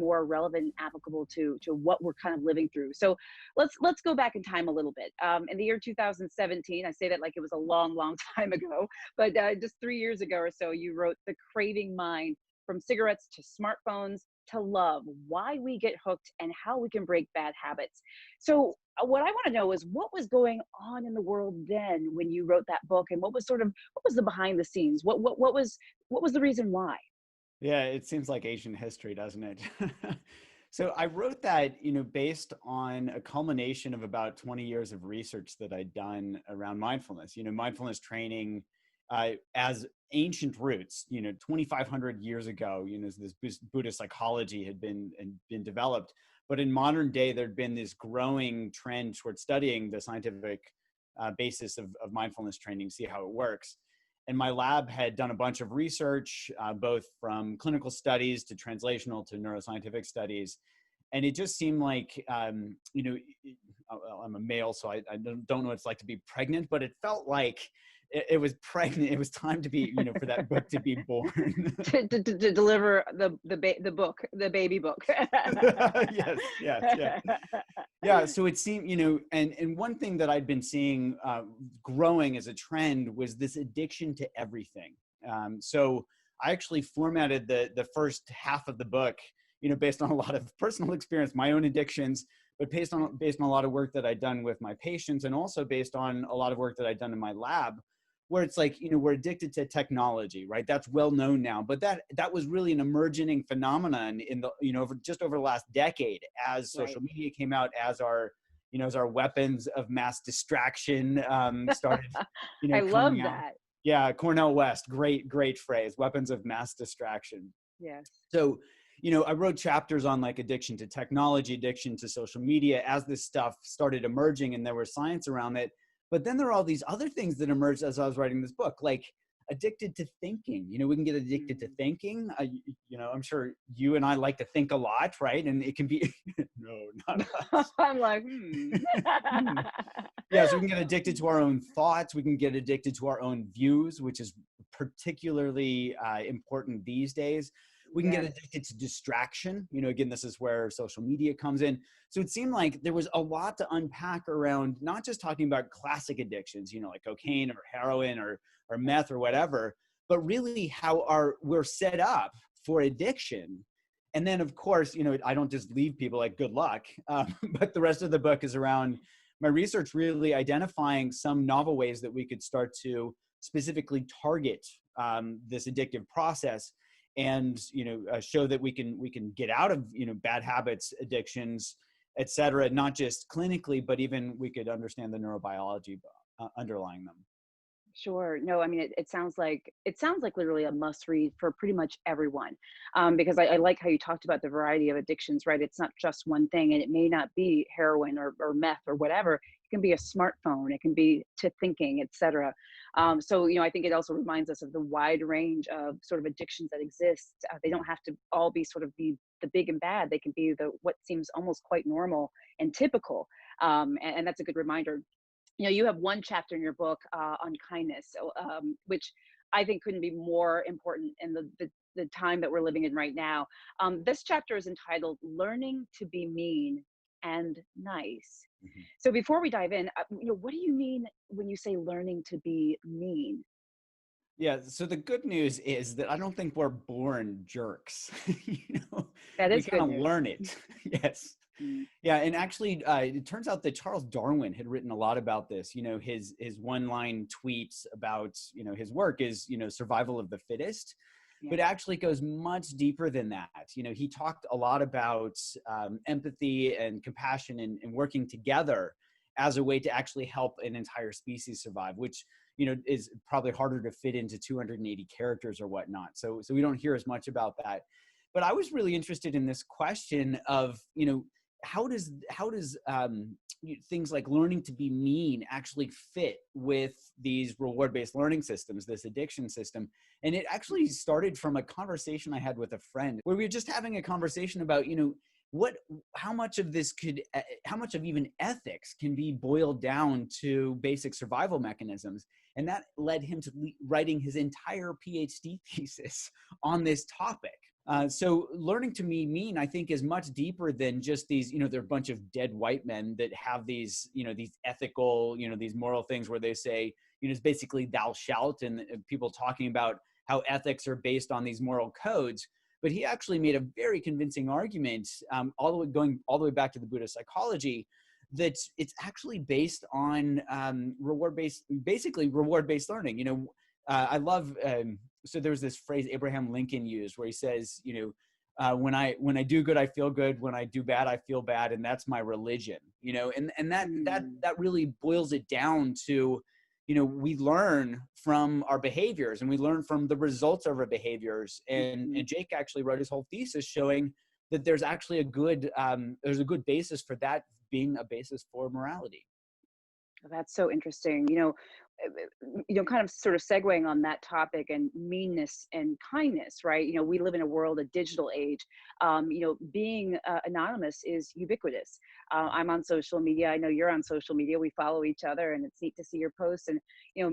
more relevant and applicable to what we're kind of living through. So let's go back in time a little bit. In the year 2017, I say that like it was a long, long time ago, but just 3 years ago or so, you wrote The Craving Mind: From Cigarettes to Smartphones to Love, Why We Get Hooked and How We Can Break Bad Habits. So what I want to know is what was going on in the world then when you wrote that book, and what was the behind the scenes? What was the reason why? Yeah, it seems like ancient history, doesn't it? So I wrote that, based on a culmination of about 20 years of research that I'd done around mindfulness. Mindfulness training as ancient roots, 2,500 years ago, this Buddhist psychology had been developed. But in modern day, there'd been this growing trend towards studying the scientific basis of mindfulness training, see how it works. And my lab had done a bunch of research, both from clinical studies to translational to neuroscientific studies. And it just seemed like, I'm a male, so I don't know what it's like to be pregnant, but it felt like it was pregnant. It was time to be, for that book to be born. to deliver the book, the baby book. Yes, yes, yeah. Yeah, so it seemed, and one thing that I'd been seeing growing as a trend was this addiction to everything. So I actually formatted the first half of the book, based on a lot of personal experience, my own addictions, but based on a lot of work that I'd done with my patients, and also based on a lot of work that I'd done in my lab, where it's like, we're addicted to technology, right? That's well known now, but that was really an emerging phenomenon in the, over the last decade, as social media came out, as our weapons of mass distraction started, I coming love out. that. Yeah, Cornell West, great phrase, weapons of mass distraction. Yes. So, I wrote chapters on like addiction to technology, addiction to social media, as this stuff started emerging and there was science around it. But then there are all these other things that emerged as I was writing this book, like addicted to thinking. We can get addicted to thinking. I'm sure you and I like to think a lot, right? And it can be, no, not us. I'm like, Yeah, so we can get addicted to our own thoughts. We can get addicted to our own views, which is particularly important these days. We can get addicted to distraction. Again, this is where social media comes in. So it seemed like there was a lot to unpack around not just talking about classic addictions, like cocaine or heroin or meth or whatever, but really how we're set up for addiction. And then, of course, I don't just leave people like good luck, but the rest of the book is around my research really identifying some novel ways that we could start to specifically target this addictive process, and show that we can get out of bad habits, addictions, et cetera, not just clinically, but even we could understand the neurobiology underlying them. Sure. No, I mean, it sounds like literally a must read for pretty much everyone, because I like how you talked about the variety of addictions, right? It's not just one thing, and it may not be heroin or meth or whatever. It can be a smartphone. It can be to thinking, etc. So, I think it also reminds us of the wide range of sort of addictions that exist. They don't have to all be sort of the big and bad. They can be what seems almost quite normal and typical. And that's a good reminder. You have one chapter in your book on kindness, so, which I think couldn't be more important in the time that we're living in right now. This chapter is entitled "Learning to Be Mean and Nice." Mm-hmm. So before we dive in, what do you mean when you say learning to be mean? Yeah, so the good news is that I don't think we're born jerks. That We is kind good of news. learn it. Yes. Mm. Yeah, and actually, it turns out that Charles Darwin had written a lot about this. His one-line tweets about his work is survival of the fittest, but Yeah. it actually goes much deeper than that. He talked a lot about empathy and compassion and working together as a way to actually help an entire species survive, which is probably harder to fit into 280 characters or whatnot. So we don't hear as much about that. But I was really interested in this question of how does things like learning to be mean actually fit with these reward-based learning systems, this addiction system? And it actually started from a conversation I had with a friend where we were just having a conversation about, how much of even ethics can be boiled down to basic survival mechanisms. And that led him to writing his entire PhD thesis on this topic. So learning to be mean, I think, is much deeper than just these, they're a bunch of dead white men that have these, these ethical, these moral things where they say, it's basically thou shalt, and people talking about how ethics are based on these moral codes. But he actually made a very convincing argument, going all the way back to the Buddhist psychology, that it's actually based on basically reward-based learning. I love, so there's this phrase Abraham Lincoln used where he says, when I do good, I feel good. When I do bad, I feel bad. And that's my religion, and that really boils it down to, we learn from our behaviors and we learn from the results of our behaviors. And Jake actually wrote his whole thesis showing that there's actually there's a good basis for that being a basis for morality. That's so interesting. Kind of sort of segueing on that topic and meanness and kindness, right? We live in a world, a digital age. Being anonymous is ubiquitous. I'm on social media. I know you're on social media. We follow each other, and it's neat to see your posts. And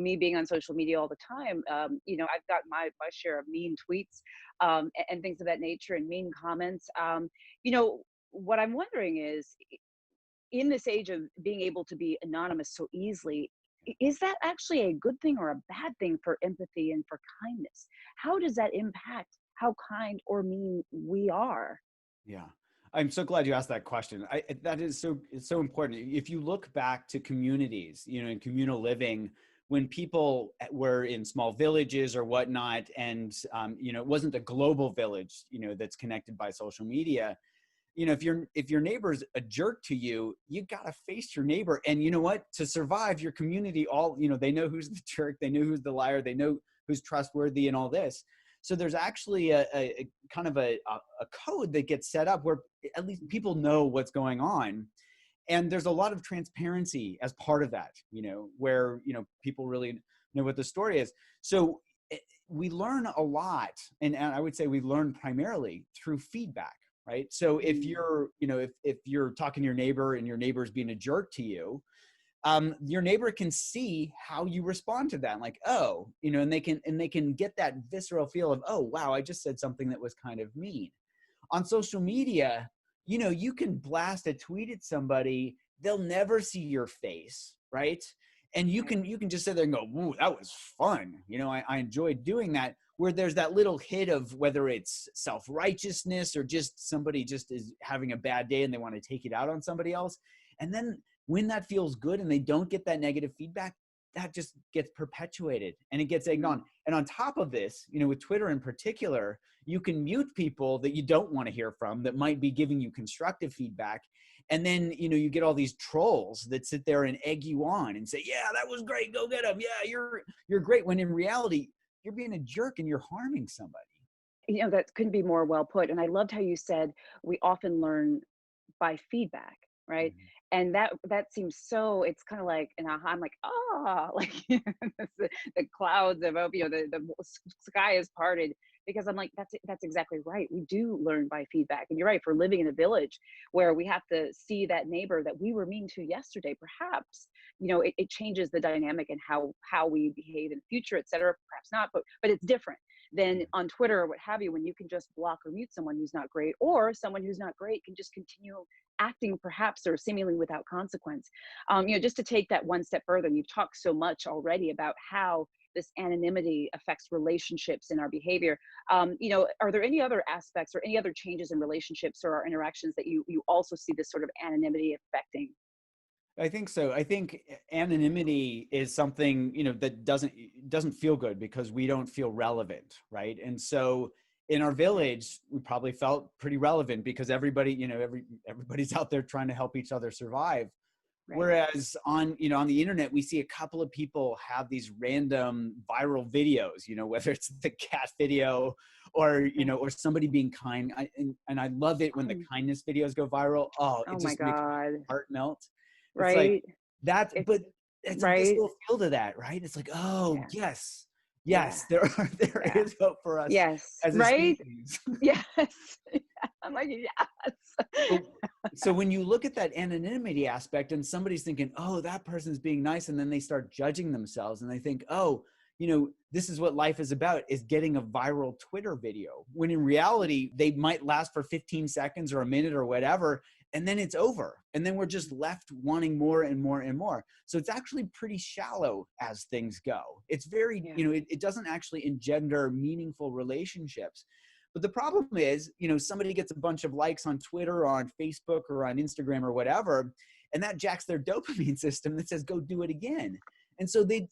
me being on social media all the time, I've got my share of mean tweets and things of that nature, and mean comments. What I'm wondering is, in this age of being able to be anonymous so easily, is that actually a good thing or a bad thing for empathy and for kindness? How does that impact how kind or mean we are? Yeah. I'm so glad you asked that question. It's so important. If you look back to communities, in communal living, when people were in small villages or whatnot, and, it wasn't a global village, that's connected by social media, if your neighbor's a jerk to you, you got to face your neighbor. And you know what, to survive, your community, they know who's the jerk, they know who's the liar, they know who's trustworthy and all this. So there's actually a kind of a code that gets set up where at least people know what's going on. And there's a lot of transparency as part of that, where, people really know what the story is. So we learn a lot. And I would say we learn primarily through feedback. Right. So if you're, if you're talking to your neighbor and your neighbor's being a jerk to you, your neighbor can see how you respond to that. Like, oh, and they can get that visceral feel of, oh, wow, I just said something that was kind of mean. On social media, you can blast a tweet at somebody, they'll never see your face. Right. And you can just sit there and go, ooh, that was fun. I enjoyed doing that. Where there's that little hit of whether it's self-righteousness or just somebody just is having a bad day and they want to take it out on somebody else. And then when that feels good and they don't get that negative feedback, that just gets perpetuated and it gets egged on. And on top of this, with Twitter in particular, you can mute people that you don't want to hear from that might be giving you constructive feedback. And then, you get all these trolls that sit there and egg you on and say, yeah, that was great. Go get them. Yeah, you're great. When in reality, you're being a jerk and you're harming somebody. That couldn't be more well put. And I loved how you said we often learn by feedback, right? Mm-hmm. And that seems so, it's kind of like, and I'm like, like the clouds have opened, the sky is parted, because I'm like, that's exactly right. We do learn by feedback. And you're right, for living in a village where we have to see that neighbor that we were mean to yesterday, perhaps, it changes the dynamic and how we behave in the future, et cetera. Perhaps not, but it's different than on Twitter or what have you, when you can just block or mute someone who's not great, or someone who's not great can just continue acting perhaps or seemingly without consequence. Just to take that one step further, and you've talked so much already about how this anonymity affects relationships and our behavior. Are there any other aspects or any other changes in relationships or our interactions that you also see this sort of anonymity affecting? I think so. I think anonymity is something, that doesn't feel good because we don't feel relevant, right? And so in our village, we probably felt pretty relevant because everybody, everybody's out there trying to help each other survive. Right. Whereas on the internet, we see a couple of people have these random viral videos, whether it's the cat video or, or somebody being kind. And I love it when the kindness videos go viral. Oh, it My just makes my God. heart melt. It's like Right. but it's a Right. visceral feel to that, right? It's like, oh, Yeah. yes, Yeah. there Yeah. is hope for us Yes. as a Right. species. Yes. I'm like, yes. So when you look at that anonymity aspect and somebody's thinking, oh, that person's being nice, and then they start judging themselves and they think, oh, this is what life is about, is getting a viral Twitter video, when in reality, they might last for 15 seconds or a minute or whatever, and then it's over. And then we're just left wanting more and more and more. So it's actually pretty shallow as things go. It's very, it doesn't actually engender meaningful relationships. But the problem is, somebody gets a bunch of likes on Twitter or on Facebook or on Instagram or whatever, and that jacks their dopamine system that says, go do it again. And so they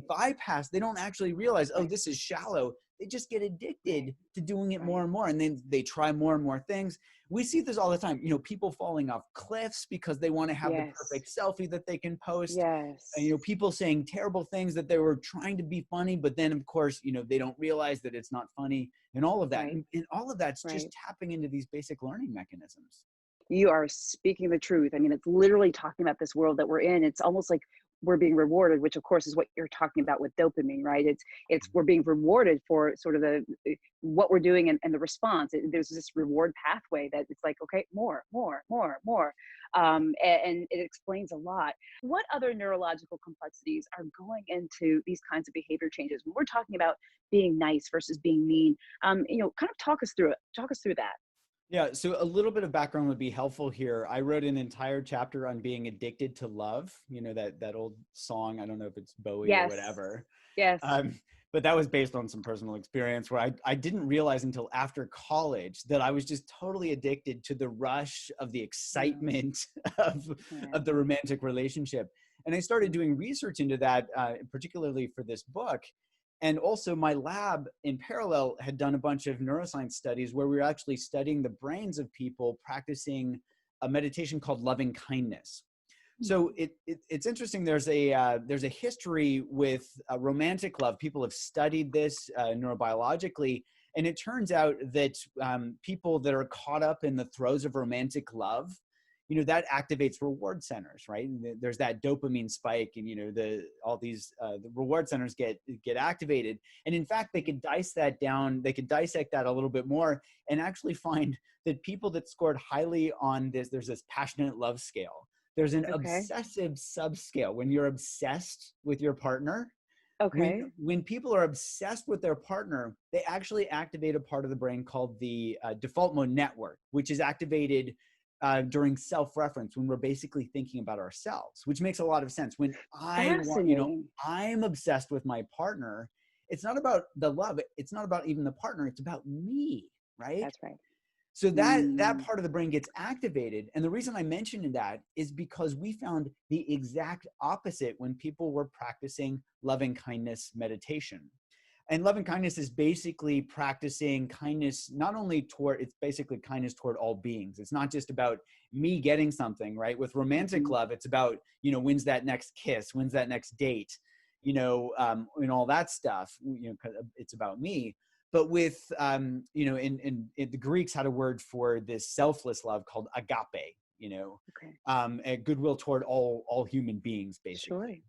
bypass, they don't actually realize, oh, this is shallow. They just get addicted to doing it more and more. And then they try more and more things. We see this all the time, people falling off cliffs because they want to have the perfect selfie that they can post. And, people saying terrible things that they were trying to be funny, but then of course, they don't realize that it's not funny, and all of that. And all of that's just tapping into these basic learning mechanisms. You are speaking the truth. I mean, it's literally talking about this world that we're in. It's almost like we're being rewarded, which of course is what you're talking about with dopamine, right? It's we're being rewarded for sort of what we're doing and the response. There's this reward pathway that it's like, okay, more. And it explains a lot. What other neurological complexities are going into these kinds of behavior changes when we're talking about being nice versus being mean? Kind of talk us through it. Talk us through that. Yeah, so a little bit of background would be helpful here. I wrote an entire chapter on being addicted to love. That old song. I don't know if it's Bowie or whatever. Yes. But that was based on some personal experience where I didn't realize until after college that I was just totally addicted to the rush of the excitement of the romantic relationship. And I started doing research into that, particularly for this book. And also my lab in parallel had done a bunch of neuroscience studies where we were actually studying the brains of people practicing a meditation called loving kindness. So it's interesting. There's a history with romantic love. People have studied this neurobiologically, and it turns out that people that are caught up in the throes of romantic love, that activates reward centers, right? There's that dopamine spike, and all these the reward centers get activated. And in fact, they could dissect that a little bit more and actually find that people that scored highly on there's this passionate love scale. There's an obsessive subscale. When you're obsessed with your partner, when people are obsessed with their partner, they actually activate a part of the brain called the default mode network, which is activated during self-reference, when we're basically thinking about ourselves, which makes a lot of sense. When I'm obsessed with my partner, it's not about the love. It's not about even the partner. It's about me, right? That's right. So that part of the brain gets activated. And the reason I mentioned that is because we found the exact opposite when people were practicing loving kindness meditation. And loving kindness is basically practicing kindness, it's basically kindness toward all beings. It's not just about me getting something, right? With romantic love, it's about, when's that next kiss? When's that next date? And all that stuff, 'cause it's about me. But with, in the Greeks had a word for this selfless love called agape, a goodwill toward all human beings, basically.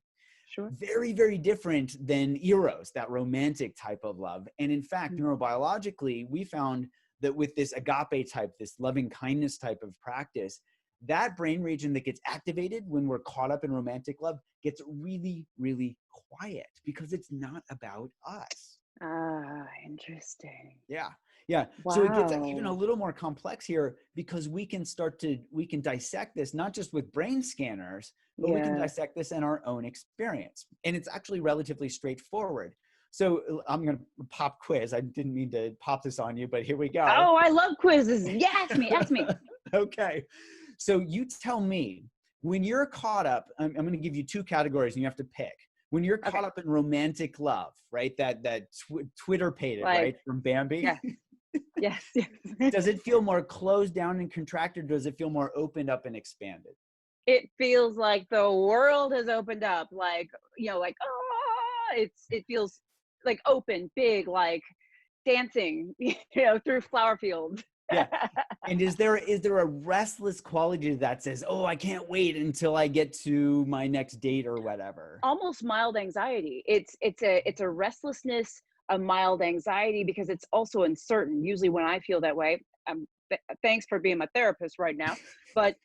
Sure. Very, very different than eros, that romantic type of love. And in fact, neurobiologically, we found that with this agape type, this loving kindness type of practice, that brain region that gets activated when we're caught up in romantic love gets really, really quiet because it's not about us. Ah, interesting. Yeah. Wow. So it gets even a little more complex here because we can dissect this, not just with brain scanners, but we can dissect this in our own experience. And it's actually relatively straightforward. So I'm going to pop quiz. I didn't mean to pop this on you, but here we go. Oh, I love quizzes. Yeah, ask me. Okay. So you tell me, when you're caught up, I'm going to give you two categories and you have to pick. When you're caught up in romantic love, right? That Twitter pated, right? From Bambi. Yeah. Yes. Does it feel more closed down and contracted? Or does it feel more opened up and expanded? It feels like the world has opened up. It feels like open, big, like dancing, through flower fields. Yeah. And is there a restless quality that says, oh, I can't wait until I get to my next date or whatever? Almost mild anxiety. It's a restlessness, a mild anxiety, because it's also uncertain. Usually when I feel that way, thanks for being my therapist right now. But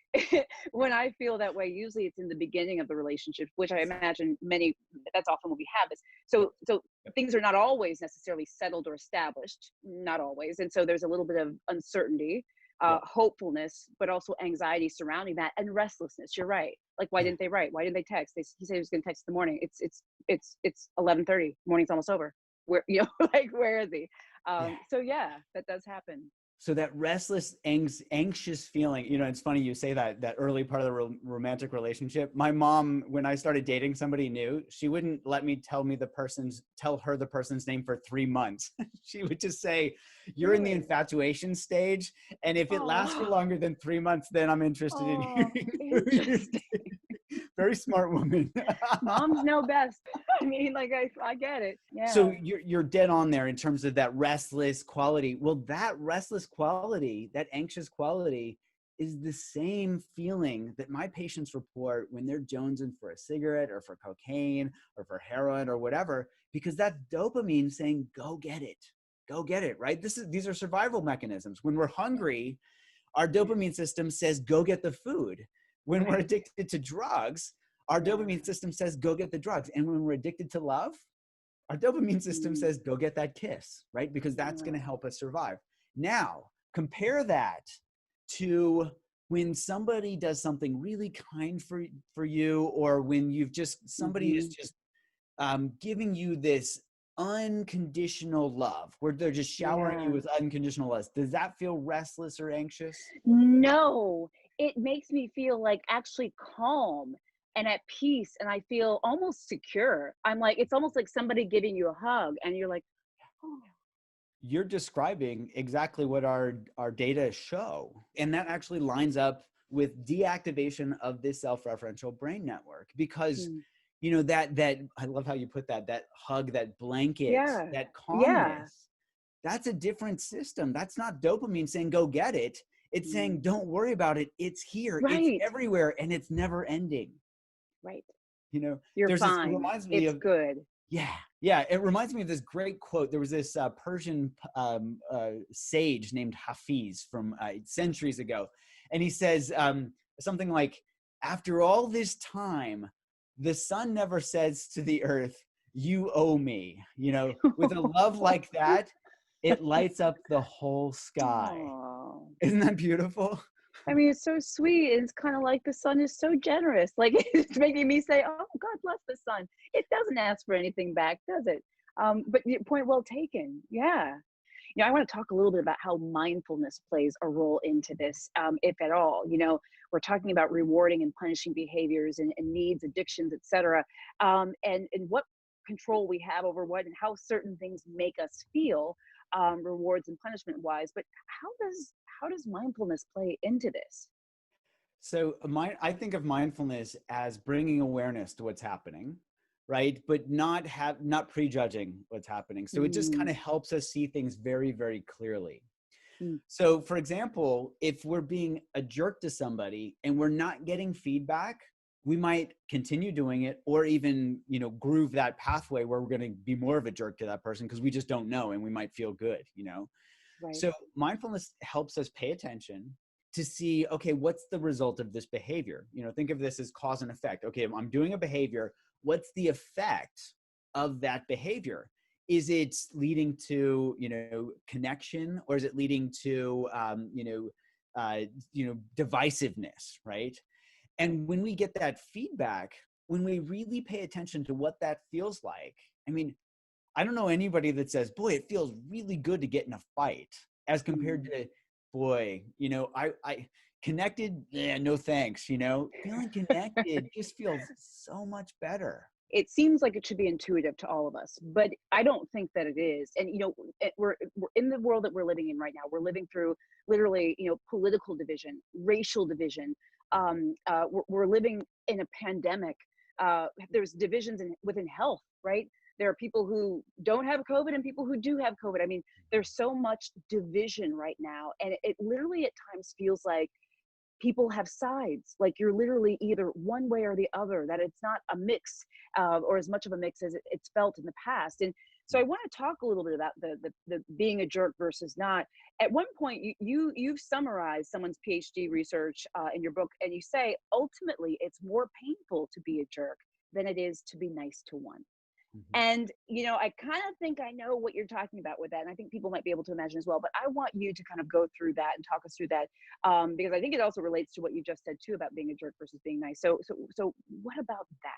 when I feel that way, usually it's in the beginning of the relationship, which I imagine that's often when we have this. So things are not always necessarily settled or established, not always. And so there's a little bit of uncertainty, Yeah. hopefulness, but also anxiety surrounding that, and restlessness. You're right. Like, why Yeah. didn't they write? Why didn't they text? He said he was going to text in the morning. It's 11:30. Morning's almost over. Where, like, where is he? Yeah. So yeah, that does happen. So that restless, anxious feeling, it's funny you say that early part of the romantic relationship. My mom, when I started dating somebody new, she wouldn't let me tell her the person's name for 3 months. She would just say, "You're in the Really? infatuation stage, and if it lasts for Oh, longer than 3 months, then I'm interested in oh, hearing who you're interesting. dating." Very smart woman. Moms know best. I mean, like, I get it. So Yeah. you're dead on there in terms of that restless quality. Well, that restless quality, that anxious quality, is the same feeling that my patients report when they're jonesing for a cigarette or for cocaine or for heroin or whatever, because that's dopamine saying, go get it, right? These are survival mechanisms. When we're hungry, our dopamine system says, go get the food. When we're Right. addicted to drugs, our Yeah. dopamine system says, go get the drugs. And when we're addicted to love, our dopamine system Mm, says, go get that kiss, right? Because that's going to yeah. help us survive. Now, compare that to when somebody does something really kind for you, or when somebody is Hmm. just giving you this unconditional love, where they're just showering you Yeah. with unconditional love. Does that feel restless or anxious? No, it makes me feel like actually calm and at peace, and I feel almost secure. I'm like, it's almost like somebody giving you a hug, and you're like, oh, You're describing exactly what our data show. And that actually lines up with deactivation of this self-referential brain network, because mm, that I love how you put that hug, that blanket, yeah, that yeah, calmness, that's a different system. That's not dopamine saying go get it. It's saying mm, don't worry about it. It's here. It's right, everywhere, and it's never ending. right. You're There's this, it fine. reminds me It's of, good. yeah, yeah. It reminds me of this great quote. There was this Persian sage named Hafiz from centuries ago, and he says something like, "After all this time, the sun never says to the earth, 'You owe me.'" With a love like that, it lights up the whole sky. Oh, Isn't that beautiful? I mean, it's so sweet. It's kind of like the sun is so generous. Like, it's making me say, "Oh, God bless the sun." It doesn't ask for anything back, does it? But point well taken. Yeah. I want to talk a little bit about how mindfulness plays a role into this, if at all. We're talking about rewarding and punishing behaviors and needs, addictions, etc., and what control we have over what and how certain things make us feel, rewards and punishment wise. But how does mindfulness play into this? So I think of mindfulness as bringing awareness to what's happening, right? But not prejudging what's happening. So it just kind Mm, of helps us see things very, very clearly. mm, So for example, if we're being a jerk to somebody and we're not getting feedback, we might continue doing it, or even, groove that pathway where we're going to be more of a jerk to that person because we just don't know, and we might feel good. right. So mindfulness helps us pay attention to see, okay, what's the result of this behavior? Think of this as cause and effect. Okay, I'm doing a behavior. What's the effect of that behavior? Is it leading to, connection, or is it leading to, divisiveness, right? And when we get that feedback, when we really pay attention to what that feels like, I mean, I don't know anybody that says, boy, it feels really good to get in a fight, as compared Mm. to, boy, I connected. Yeah, no thanks. Feeling connected just feels so much better. It seems like it should be intuitive to all of us, but I don't think that it is. And we're in the world that we're living in right now. We're living through literally, political division, racial division. We're living in a pandemic. There's divisions within health, right? There are people who don't have COVID and people who do have COVID. I mean, there's so much division right now, and it literally at times feels like people have sides. Like, you're literally either one way or the other, that it's not a mix, or as much of a mix as it's felt in the past. And So I want to talk a little bit about the being a jerk versus not. At one point, you've summarized someone's PhD research in your book, and you say ultimately it's more painful to be a jerk than it is to be nice to one. Mhm. And, I kind of think I know what you're talking about with that. And I think people might be able to imagine as well. But I want you to kind of go through that and talk us through that, because I think it also relates to what you just said too about being a jerk versus being nice. So what about that?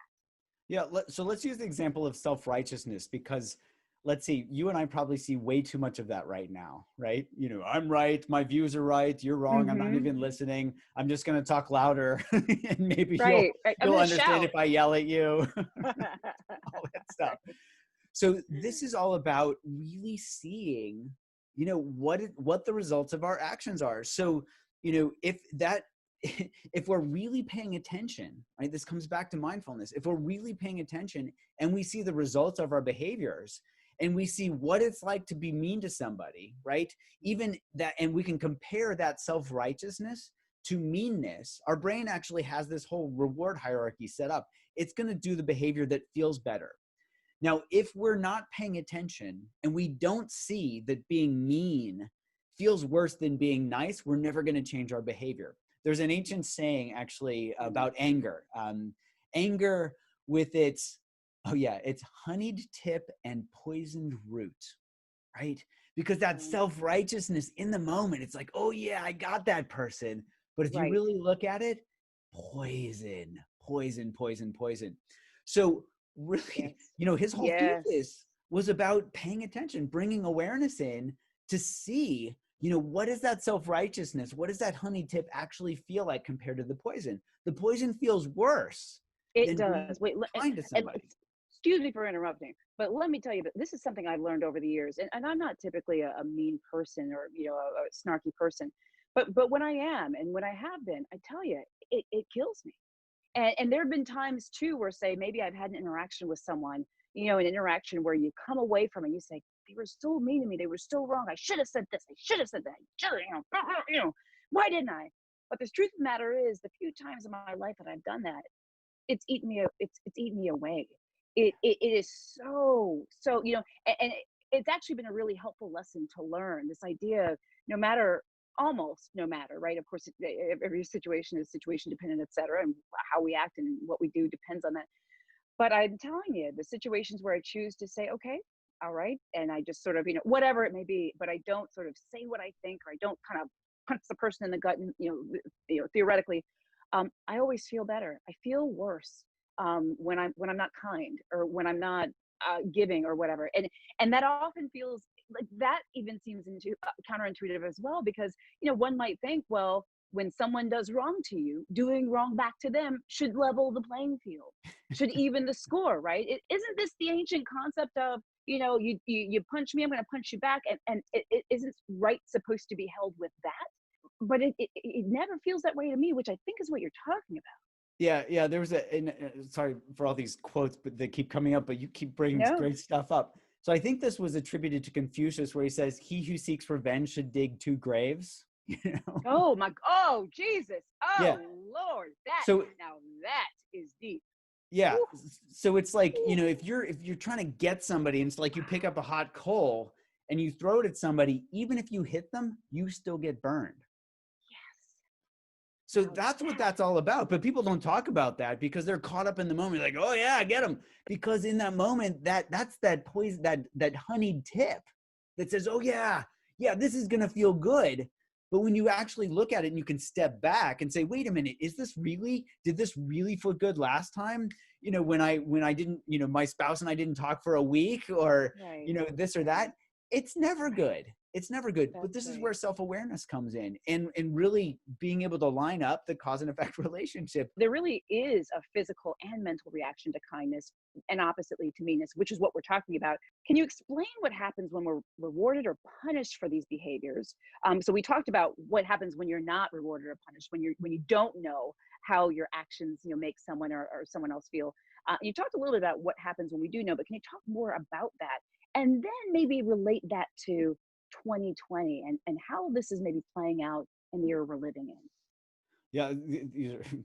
Yeah, so let's use the example of self-righteousness, because let's see, you and I probably see way too much of that right now, right? I'm right, my views are right, you're wrong, I'm not Hmm. even listening. I'm just going to talk louder and maybe you'll Right. Right. I'm you'll going to understand shout. if I yell at you, all that stuff. So this is all about really seeing, what the results of our actions are. So, if that if we're really paying attention, right, this comes back to mindfulness. If we're really paying attention and we see the results of our behaviors and we see what it's like to be mean to somebody, right? Even that, and we can compare that self-righteousness to meanness, our brain actually has this whole reward hierarchy set up. It's going to do the behavior that feels better. Now, if we're not paying attention and we don't see that being mean feels worse than being nice, we're never going to change our behavior. There's an ancient saying actually about anger. Anger with it's honeyed tip and poisoned root, right? Because that self-righteousness in the moment, it's like, oh yeah, I got that person. But if you Right. really look at it, poison, poison, poison, poison. So really, Yes. his whole Yes. thesis was about paying attention, bringing awareness in to see, what is that self-righteousness? What does that honey tip actually feel like compared to the poison? The poison feels worse It than being does. Wait, kind to and somebody. excuse me for interrupting, but let me tell you that this is something I've learned over the years. And I'm not typically a mean person or, a snarky person, but when I am and when I have been, I tell you, it kills me. And there have been times too where, say, maybe I've had an interaction with someone, an interaction where you come away from it, you say, they were so mean to me, they were so wrong. I should have said this, I should have said that, I should have, why didn't I? But the truth of the matter is, the few times in my life that I've done that, it's eaten me away. It is so, and it's actually been a really helpful lesson to learn this idea of no matter, almost no matter, right? Of course, every situation is situation dependent, et cetera, and how we act and what we do depends on that. But I'm telling you, the situations where I choose to say, okay, all right, and I just sort of, whatever it may be, but I don't sort of say what I think, or I don't kind of punch the person in the gut, and theoretically, I always feel better. I feel worse when I'm not kind, or when I'm not giving, or whatever, and that often feels like that even seems counterintuitive as well, because one might think, well, when someone does wrong to you, doing wrong back to them should level the playing field, should even the score, right? Isn't this the ancient concept of, you punch me, I'm going to punch you back, and it isn't right supposed to be held with that? But it never feels that way to me, which I think is what you're talking about. Yeah, yeah. There was sorry for all these quotes, but they keep coming up. But you keep bringing No. great stuff up. So I think this was attributed to Confucius, where he says, "He who seeks revenge should dig two graves." You know? Oh Jesus, Yeah. oh Lord, that, So now that is deep. yeah. Woo, So it's like, woo. if you're trying to get somebody, and it's like you pick up a hot coal and you throw it at somebody, even if you hit them, you still get burned. Yes, So now that's what that. that's all about. But people don't talk about that because they're caught up in the moment. Like, oh yeah, I get them. Because in that moment, that's that poison, that honeyed tip that says, oh yeah, yeah, this is gonna feel good. But when you actually look at it and you can step back and say, wait a minute, did this really feel good last time? When I didn't, my spouse and I didn't talk for a week, or, Right, this or right, that. It's never right. good. It's never good. But That's this is right. where self-awareness comes in, and really being able to line up the cause and effect relationship. There really is a physical and mental reaction to kindness, and oppositely to meanness, which is what we're talking about. Can you explain what happens when we're rewarded or punished for these behaviors? So we talked about what happens when you're not rewarded or punished, when you don't know how your actions, make someone, or someone else feel. You talked a little bit about what happens when we do know, but can you talk more about that? And then maybe relate that to 2020, and how this is maybe playing out in the year we're living in. Yeah,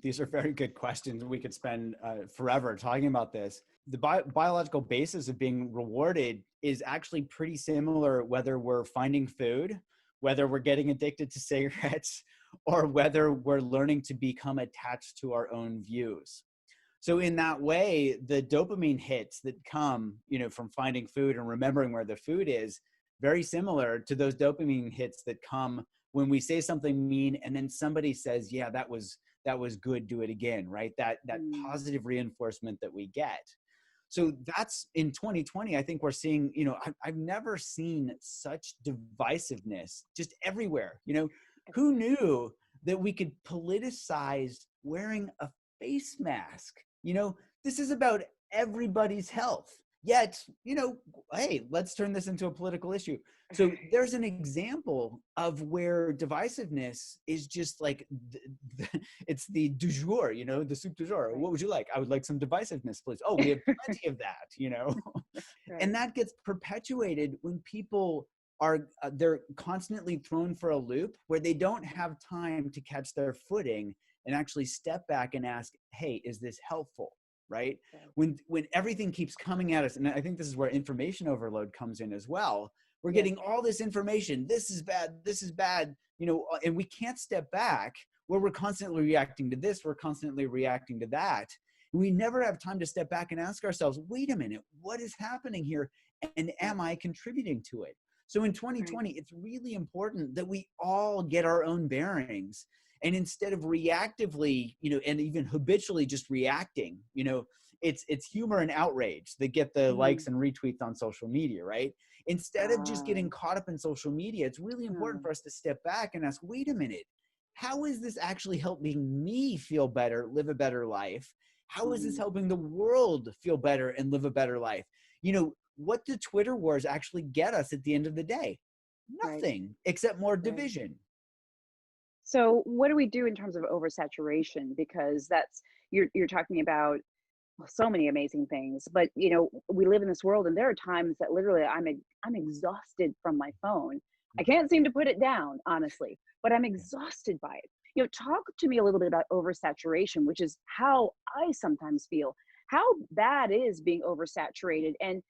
these are very good questions. We could spend forever talking about this. The biological basis of being rewarded is actually pretty similar, whether we're finding food, whether we're getting addicted to cigarettes, or whether we're learning to become attached to our own views. So in that way, the dopamine hits that come, from finding food and remembering where the food is, very similar to those dopamine hits that come when we say something mean and then somebody says, yeah, that was good, do it again, right? That positive reinforcement that we get. So that's in 2020, I think we're seeing, I've never seen such divisiveness just everywhere. Who knew that we could politicize wearing a face mask? This is about everybody's health. Yet, hey, let's turn this into a political issue. So there's an example of where divisiveness is just like, it's the du jour, the soup du jour. What would you like? I would like some divisiveness, please. Oh, we have plenty of that, Right. And that gets perpetuated when people are, they're constantly thrown for a loop where they don't have time to catch their footing and actually step back and ask, hey, is this helpful? Right? When everything keeps coming at us, and I think this is where information overload comes in as well. We're getting all this information. This is bad, and we can't step back where we're constantly reacting to this, we're constantly reacting to that. We never have time to step back and ask ourselves, wait a minute, what is happening here? And am I contributing to it? So in 2020, it's really important that we all get our own bearings. And instead of reactively, and even habitually just reacting, it's humor and outrage that get the likes and retweets on social media, right? Instead of just getting caught up in social media, it's really important for us to step back and ask, wait a minute, how is this actually helping me feel better, live a better life? How is this helping the world feel better and live a better life? What do Twitter wars actually get us at the end of the day? Nothing except more division. So what do we do in terms of oversaturation? Because that's, you're talking about so many amazing things, but we live in this world, and there are times that literally I'm exhausted from my phone. I can't seem to put it down, honestly, but I'm exhausted by it. Talk to me a little bit about oversaturation, which is how I sometimes feel. How bad is being oversaturated, and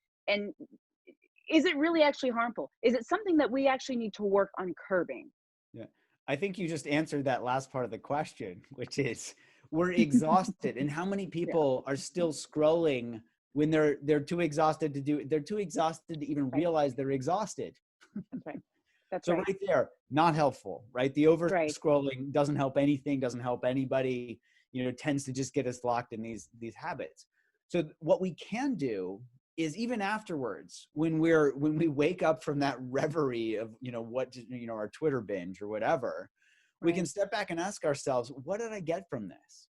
is it really actually harmful? Is it something that we actually need to work on curbing? Yeah. I think you just answered that last part of the question, which is we're exhausted. And how many people are still scrolling when they're too exhausted they're too exhausted to even realize they're exhausted. That's right. That's So right. right there, not helpful, right? The over Right. scrolling doesn't help anything, doesn't help anybody, tends to just get us locked in these habits. So what we can do is even afterwards, when we wake up from that reverie of, our Twitter binge or whatever, we can step back and ask ourselves, what did I get from this?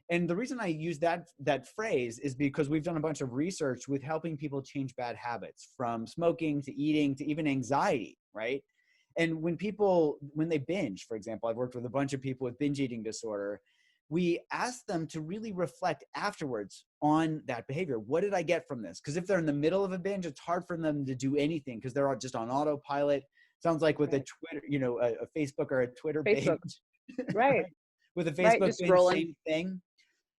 And the reason I use that phrase is because we've done a bunch of research with helping people change bad habits, from smoking to eating to even anxiety, right? And when they binge, for example, I've worked with a bunch of people with binge eating disorder. We ask them to really reflect afterwards on that behavior. What did I get from this? Because if they're in the middle of a binge, it's hard for them to do anything because they're all just on autopilot. Sounds like with a Twitter, a Facebook or a Twitter Facebook. binge. Right. With a Facebook Just binge, scrolling. same thing.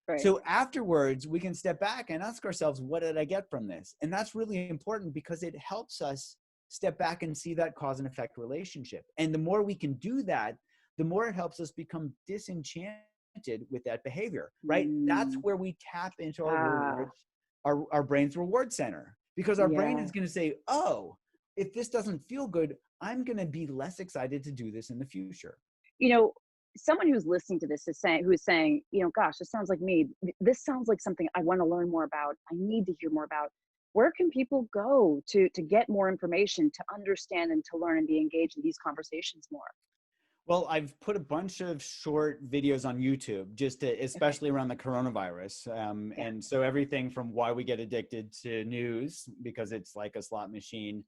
Right. So afterwards, we can step back and ask ourselves, what did I get from this? And that's really important because it helps us step back and see that cause and effect relationship. And the more we can do that, the more it helps us become disenchanted with that behavior, right? That's where we tap into our rewards, our brain's reward center, because our brain is going to say, oh, if this doesn't feel good, I'm going to be less excited to do this in the future. Someone who's listening to this is saying, gosh, this sounds like me. This sounds like something I want to learn more about. I need to hear more about. Where can people go to get more information, to understand and to learn and be engaged in these conversations more? Well, I've put a bunch of short videos on YouTube, especially around the coronavirus. And so everything from why we get addicted to news, because it's like a slot machine,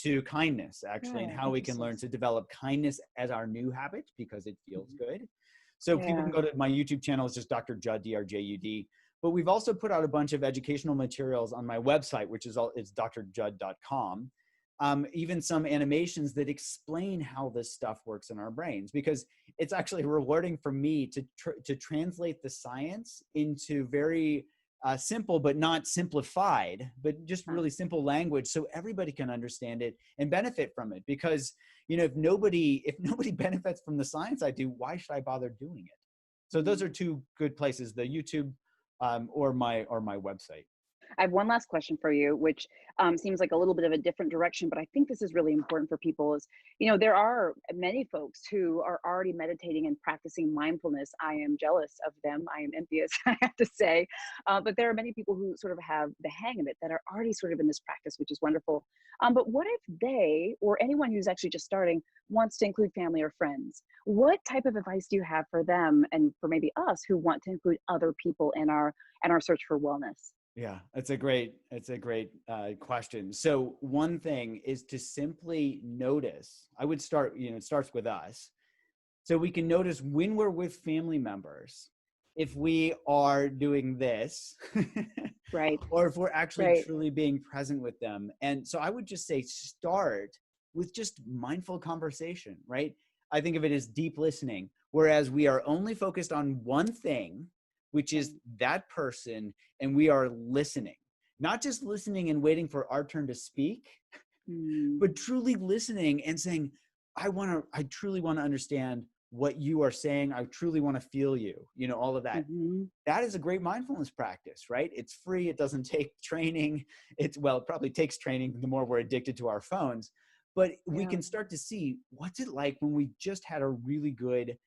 to kindness, actually, and how we can learn to develop kindness as our new habit because it feels good. So people can go to my YouTube channel. It's just Dr. Jud, DRJUD. But we've also put out a bunch of educational materials on my website, which is it's drjud.com. Even some animations that explain how this stuff works in our brains, because it's actually rewarding for me to translate the science into very simple, but not simplified, but just Huh. really simple language so everybody can understand it and benefit from it. Because, if nobody benefits from the science I do, why should I bother doing it? So those are Mm. two good places, the YouTube, or my website. I have one last question for you, which seems like a little bit of a different direction, but I think this is really important for people. Is there are many folks who are already meditating and practicing mindfulness. I am jealous of them. I am envious, I have to say. But there are many people who sort of have the hang of it that are already sort of in this practice, which is wonderful. But what if they or anyone who's actually just starting wants to include family or friends? What type of advice do you have for them and for maybe us who want to include other people in our search for wellness? Yeah, it's a great question. So one thing is to simply notice. I would start, it starts with us. So we can notice when we're with family members, if we are doing this, Right, or if we're actually right. truly being present with them. And so I would just say start with just mindful conversation, right? I think of it as deep listening, whereas we are only focused on one thing, which is Right. that person, and we are listening, not just listening and waiting for our turn to speak, Mm, but truly listening and saying, I truly want to understand what you are saying. I truly want to feel you, all of that. mhm. That is a great mindfulness practice, right? It's free. It doesn't take training. It probably takes training the more we're addicted to our phones, but we Yeah. can start to see what's it like when we just had a really good,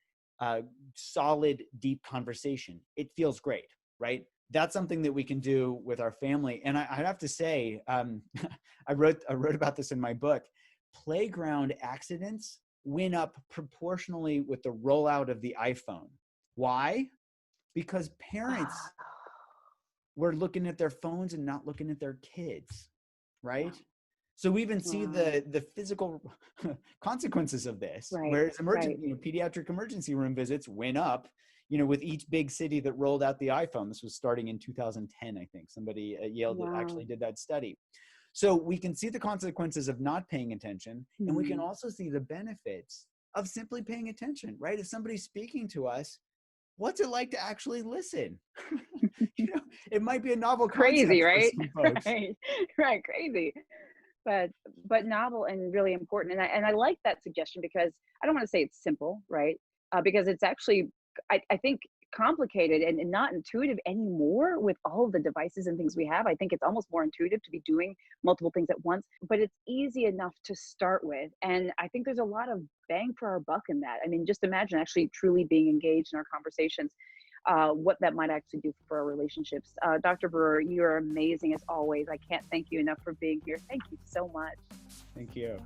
uh, solid, deep conversation. It feels great, right? That's something that we can do with our family. And I have to say, I wrote about this in my book. Playground accidents went up proportionally with the rollout of the iPhone. Why? Because parents Ah, were looking at their phones and not looking at their kids, wow. right? So we even see Wow. the physical consequences of this, Right. whereas Right. pediatric emergency room visits went up, with each big city that rolled out the iPhone. This was starting in 2010, I think. Somebody at Yale Wow. actually did that study. So we can see the consequences of not paying attention, and we can Mm. also see the benefits of simply paying attention, right? If somebody's speaking to us, what's it like to actually listen? you know, it might be a novel Crazy, concept for right? some folks. Right. Right. Crazy. But novel and really important. And I like that suggestion because I don't want to say it's simple, right? Because it's actually I think complicated and not intuitive anymore with all of the devices and things we have. I think it's almost more intuitive to be doing multiple things at once, but it's easy enough to start with. And I think there's a lot of bang for our buck in that. I mean, just imagine actually truly being engaged in our conversations, what that might actually do for our relationships. Dr. Brewer, you are amazing as always. I can't thank you enough for being here. Thank you so much. Thank you.